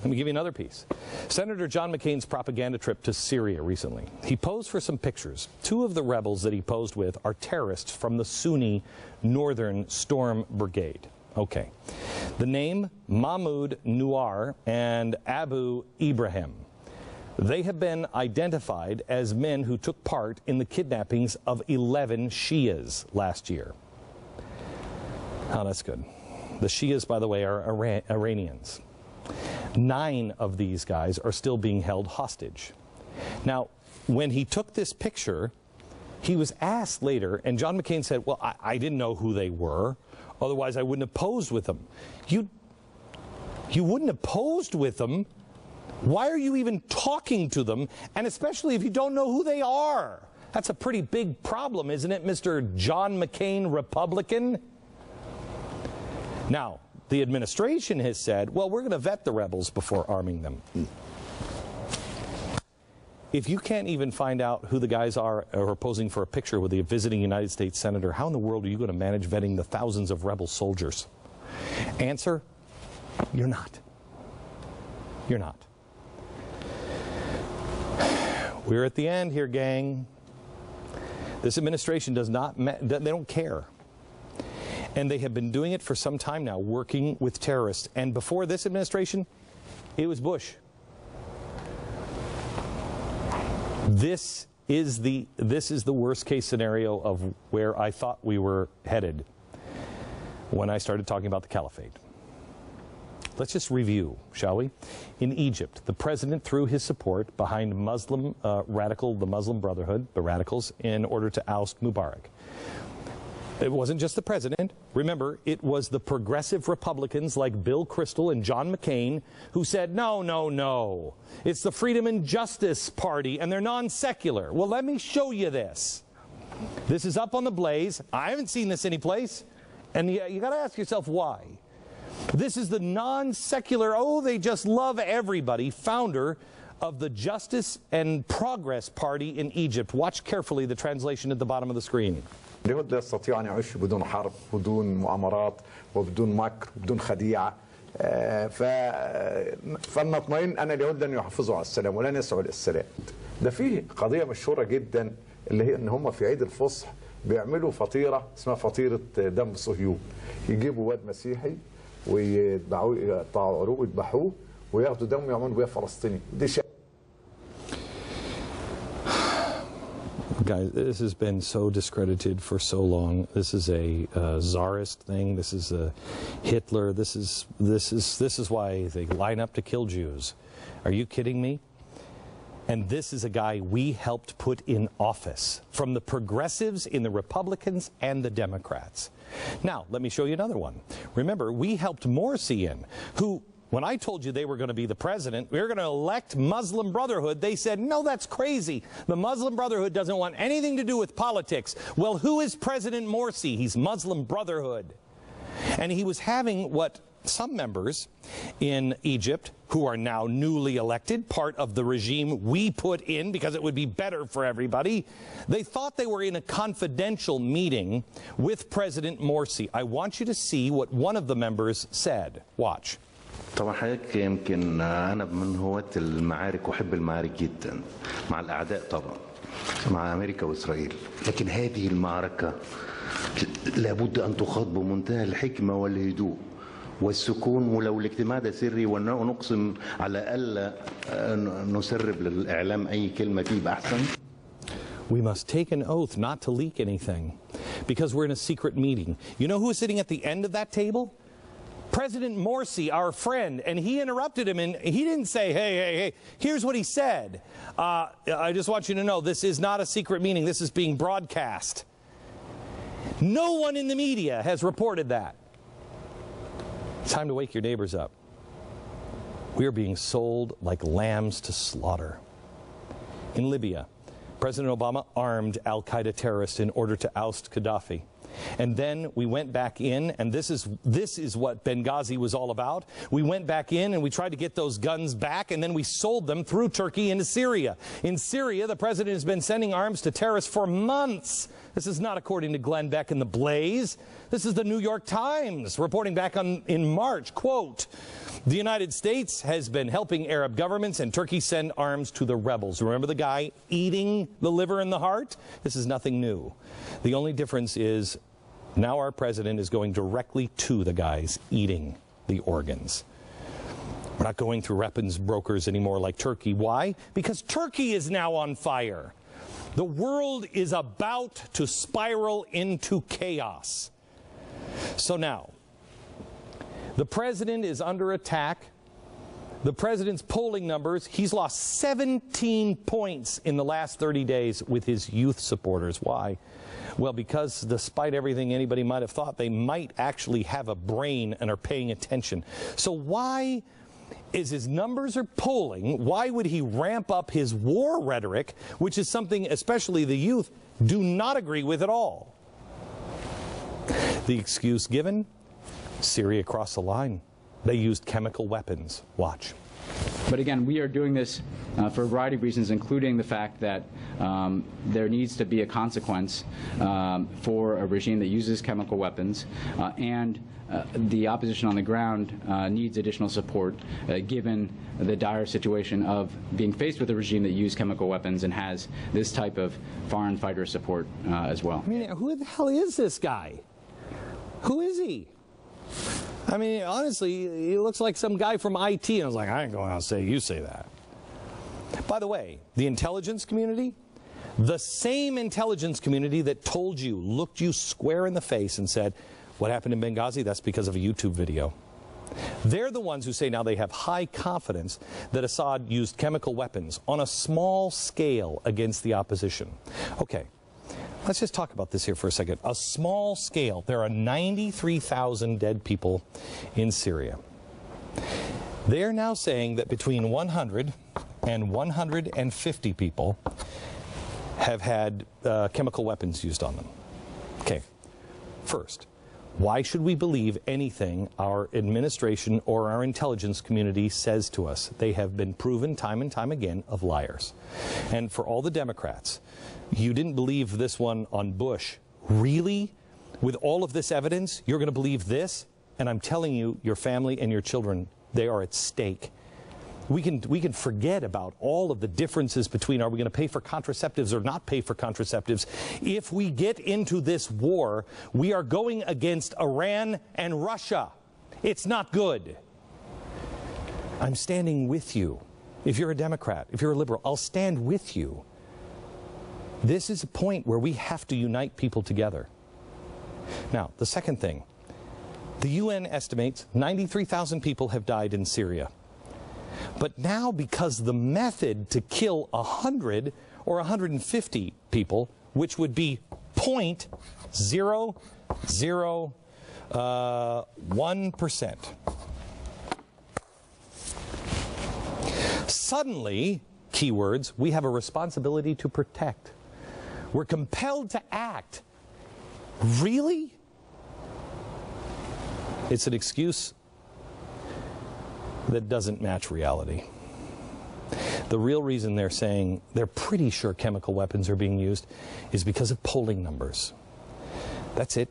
Let me give you another piece. Senator John McCain's propaganda trip to Syria recently. He posed for some pictures. Two of the rebels that he posed with are terrorists from the Sunni Northern Storm Brigade. Okay. The name Mahmoud Nuar and Abu Ibrahim. They have been identified as men who took part in the kidnappings of 11 Shias last year. Oh, that's good. The Shias, by the way, are Iranians. 9 of these guys are still being held hostage. Now, when he took this picture, he was asked later, and John McCain said, well, I didn't know who they were, otherwise I wouldn't have posed with them. You wouldn't have posed with them? Why are you even talking to them, and especially if you don't know who they are? That's a pretty big problem, isn't it, Mr. John McCain, Republican? Now, the administration has said, well, we're going to vet the rebels before arming them. If you can't even find out who the guys are who are posing for a picture with a visiting United States senator, how in the world are you going to manage vetting the thousands of rebel soldiers? Answer, you're not. You're not. We're at the end here, gang. This administration does not, they don't care. And they have been doing it for some time now, working with terrorists. And before this administration, it was Bush. This is the worst case scenario of where I thought we were headed when I started talking about the caliphate. Let's just review, shall we? In Egypt, the president threw his support behind the Muslim Brotherhood, the radicals, in order to oust Mubarak. It wasn't just the president. Remember, it was the progressive Republicans like Bill Kristol and John McCain who said, no, no, no. It's the Freedom and Justice Party, and they're non-secular. Well, let me show you this. This is up on the Blaze. I haven't seen this anyplace. And you got to ask yourself why. This is the non-secular, oh, they just love everybody, founder of the Justice and Progress Party in Egypt. Watch carefully the translation at the bottom of the screen. اليهود لا يستطيعوا أن يعيشوا بدون حرب بدون مؤامرات وبدون مكر بدون خديعة فلنطمئن أن اليهود لن يحافظوا على السلام ولن يسعوا للسلام. ده فيه قضية مشهورة جدا اللي هي إن هم في عيد الفصح بيعملوا فطيرة اسمها فطيرة دم صهيون. يجيبوا واد مسيحي ويذبحوه يقطعوا عروق ويذبحوه وياخدوا دم ويعملوا بيها فلسطيني. دي Guys, this has been so discredited for so long. This is a czarist thing. This is a Hitler. This is why they line up to kill Jews. Are you kidding me? And this is a guy we helped put in office from the progressives in the Republicans and the Democrats. Now, let me show you another one. Remember, we helped Morsi in, who, when I told you they were going to be the president, we were going to elect Muslim Brotherhood, they said, no, that's crazy. The Muslim Brotherhood doesn't want anything to do with politics. Well, who is President Morsi? He's Muslim Brotherhood. And he was having what some members in Egypt, who are now newly elected, part of the regime we put in because it would be better for everybody, they thought they were in a confidential meeting with President Morsi. I want you to see what one of the members said. Watch. طبعا حضرتك يمكن أنا من هواة المعارك وأحب المعارك جدا مع الأعداء طبعا مع أمريكا وإسرائيل لكن هذه المعركة لابد أن تخاض بمنتهى الحكمة والهدوء والسكون ولو الاجتماع ده سري ونقسم على ألا نسرب للإعلام أي كلمة فيه بأحسن. We must take an oath not to leak anything because we're in a secret meeting. You know who is sitting at the end of that table? President Morsi, our friend, and he interrupted him, and he didn't say, hey, here's what he said. I just want you to know, this is not a secret meeting. This is being broadcast. No one in the media has reported that. It's time to wake your neighbors up. We are being sold like lambs to slaughter. In Libya, President Obama armed al-Qaeda terrorists in order to oust Gaddafi. And then we went back in, and this is what Benghazi was all about. We went back in and we tried to get those guns back, and then we sold them through Turkey into Syria. In Syria, the president has been sending arms to terrorists for months. This is not according to Glenn Beck and the Blaze. This is the New York Times reporting back in March, quote, The United States has been helping Arab governments, and Turkey send arms to the rebels. Remember the guy eating the liver and the heart? This is nothing new. The only difference is now our president is going directly to the guys eating the organs. We're not going through weapons brokers anymore like Turkey. Why? Because Turkey is now on fire. The world is about to spiral into chaos. So now, the president is under attack. The president's polling numbers, he's lost 17 points in the last 30 days with his youth supporters. Why? Well, because despite everything anybody might have thought, they might actually have a brain and are paying attention. So why is his numbers are polling? Why would he ramp up his war rhetoric, which is something especially the youth do not agree with at all? The excuse given? Syria crossed the line. They used chemical weapons. Watch. But again, we are doing this for a variety of reasons, including the fact that there needs to be a consequence for a regime that uses chemical weapons, and the opposition on the ground needs additional support given the dire situation of being faced with a regime that uses chemical weapons and has this type of foreign fighter support as well. I mean, who the hell is this guy? Who is he? I mean, honestly, he looks like some guy from IT, and I was like, I ain't going out and say you say that. By the way, the intelligence community, the same intelligence community that told you, looked you square in the face and said, what happened in Benghazi, that's because of a YouTube video. They're the ones who say now they have high confidence that Assad used chemical weapons on a small scale against the opposition. Okay. Let's just talk about this here for a second. A small scale. There are 93,000 dead people in Syria. They're now saying that between 100 and 150 people have had chemical weapons used on them. Okay. First, why should we believe anything our administration or our intelligence community says to us? They have been proven time and time again of liars. And for all the Democrats, you didn't believe this one on Bush. Really? With all of this evidence, you're going to believe this? And I'm telling you, your family and your children, they are at stake. We can forget about all of the differences between are we going to pay for contraceptives or not pay for contraceptives. If we get into this war, we are going against Iran and Russia. It's not good. I'm standing with you. If you're a Democrat, if you're a liberal, I'll stand with you. This is a point where we have to unite people together. Now, the second thing, the UN estimates 93,000 people have died in Syria. But now, because the method to kill 100 or 150 people, which would be 0.001%, suddenly, keywords, we have a responsibility to protect. We're compelled to act. Really? It's an excuse that doesn't match reality. The real reason they're saying they're pretty sure chemical weapons are being used is because of polling numbers. That's it.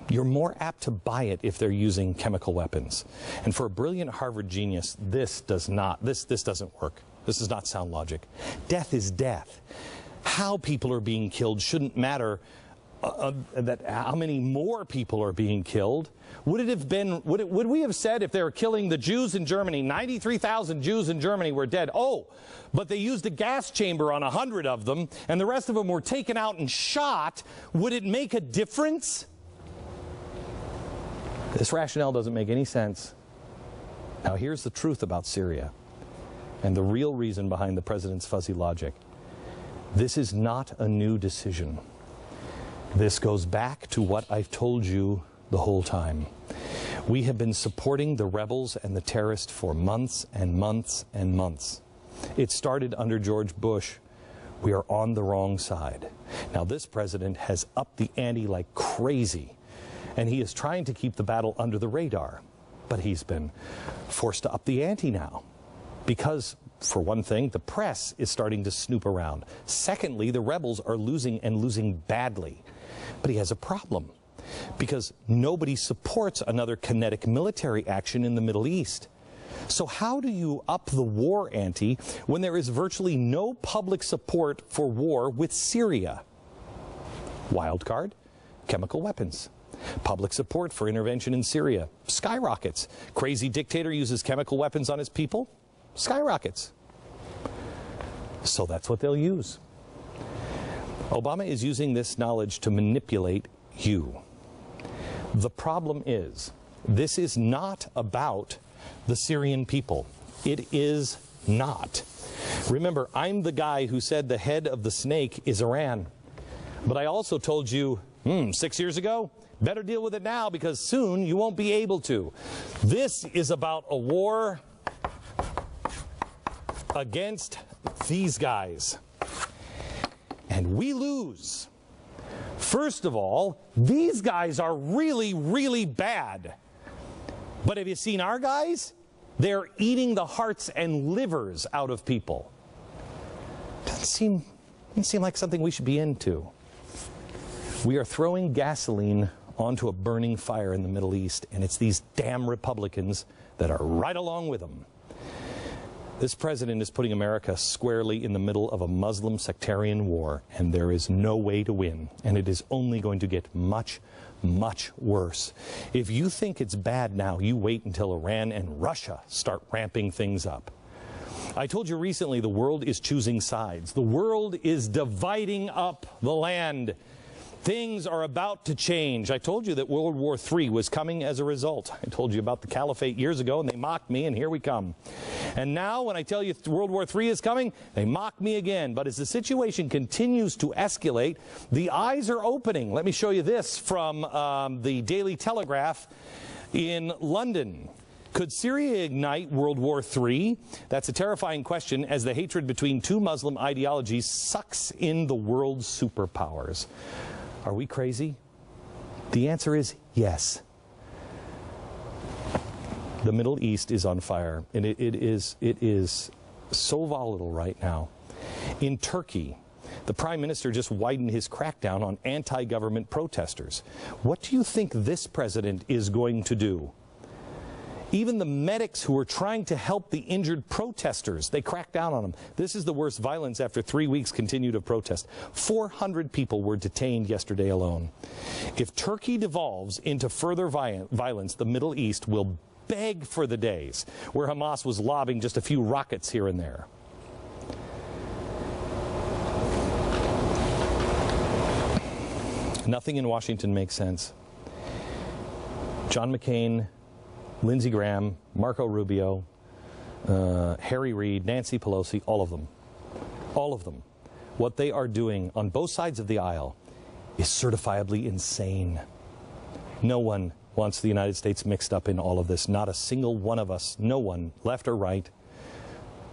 You're more apt to buy it if they're using chemical weapons. And for a brilliant Harvard genius, this doesn't work. This does not sound logic. Death is death. How people are being killed shouldn't matter. How many more people are being killed? Would it have been? Would we have said if they were killing the Jews in Germany, 93,000 Jews in Germany were dead? Oh, but they used a gas chamber on 100 of them, and the rest of them were taken out and shot. Would it make a difference? This rationale doesn't make any sense. Now here's the truth about Syria, and the real reason behind the president's fuzzy logic. This is not a new decision. This goes back to what I've told you the whole time. We have been supporting the rebels and the terrorists for months and months and months. It started under George Bush. We are on the wrong side. Now this president has upped the ante like crazy, and he is trying to keep the battle under the radar. But he's been forced to up the ante now because, for one thing, the press is starting to snoop around. Secondly, the rebels are losing and losing badly. But he has a problem because nobody supports another kinetic military action in the Middle East. So how do you up the war ante when there is virtually no public support for war with Syria? Wild card, chemical weapons. Public support for intervention in Syria skyrockets. Crazy dictator uses chemical weapons on his people, skyrockets. So that's what they'll use. Obama is using this knowledge to manipulate you. The problem is, this is not about the Syrian people. It is not. Remember, I'm the guy who said the head of the snake is Iran. But I also told you, 6 years ago, better deal with it now because soon you won't be able to. This is about a war against these guys. And we lose. First of all, these guys are really, really bad. But have you seen our guys? They're eating the hearts and livers out of people. Doesn't seem like something we should be into. We are throwing gasoline onto a burning fire in the Middle East, and it's these damn Republicans that are right along with them. This president is putting America squarely in the middle of a Muslim sectarian war, and there is no way to win, and it is only going to get much, much worse. If you think it's bad now, you wait until Iran and Russia start ramping things up. I told you recently the world is choosing sides. The world is dividing up the land. Things are about to change. I told you that World War III was coming as a result. I told you about the caliphate years ago, and they mocked me, and here we come. And now, when I tell you World War III is coming, they mock me again. But as the situation continues to escalate, the eyes are opening. Let me show you this from the Daily Telegraph in London. Could Syria ignite World War III? That's a terrifying question as the hatred between two Muslim ideologies sucks in the world's superpowers. Are we crazy? The answer is yes. The Middle East is on fire, and it is so volatile right now. In Turkey, the Prime Minister just widened his crackdown on anti-government protesters. What do you think this president is going to do? Even the medics who were trying to help the injured protesters, they cracked down on them. This is the worst violence after 3 weeks continued of protest. 400 people were detained yesterday alone. If Turkey devolves into further violence, the Middle East will beg for the days where Hamas was lobbing just a few rockets here and there. Nothing in Washington makes sense. John McCain, Lindsey Graham, Marco Rubio, Harry Reid, Nancy Pelosi, all of them. What they are doing on both sides of the aisle is certifiably insane. No one wants the United States mixed up in all of this. Not a single one of us. No one, left or right.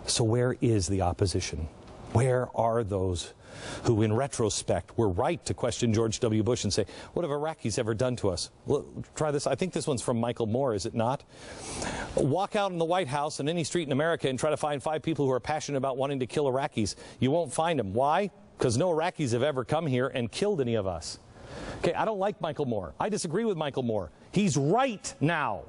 So where is the opposition? Where are those who, in retrospect, were right to question George W. Bush and say, what have Iraqis ever done to us? Well, try this. I think this one's from Michael Moore, is it not? Walk out in the White House and any street in America and try to find 5 people who are passionate about wanting to kill Iraqis. You won't find them. Why? Because no Iraqis have ever come here and killed any of us. Okay, I don't like Michael Moore. I disagree with Michael Moore. He's right now.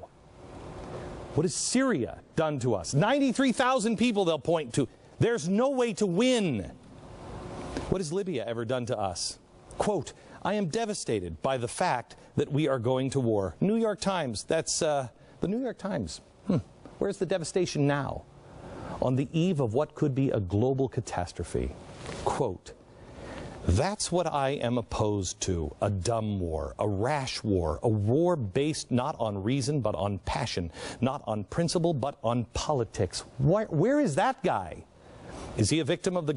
What has Syria done to us? 93,000 people they'll point to. There's no way to win. What has Libya ever done to us? Quote, I am devastated by the fact that we are going to war. New York Times, that's the New York Times. Where's the devastation now? On the eve of what could be a global catastrophe. Quote, that's what I am opposed to, a dumb war, a rash war, a war based not on reason but on passion, not on principle but on politics. Where is that guy? Is he a victim of the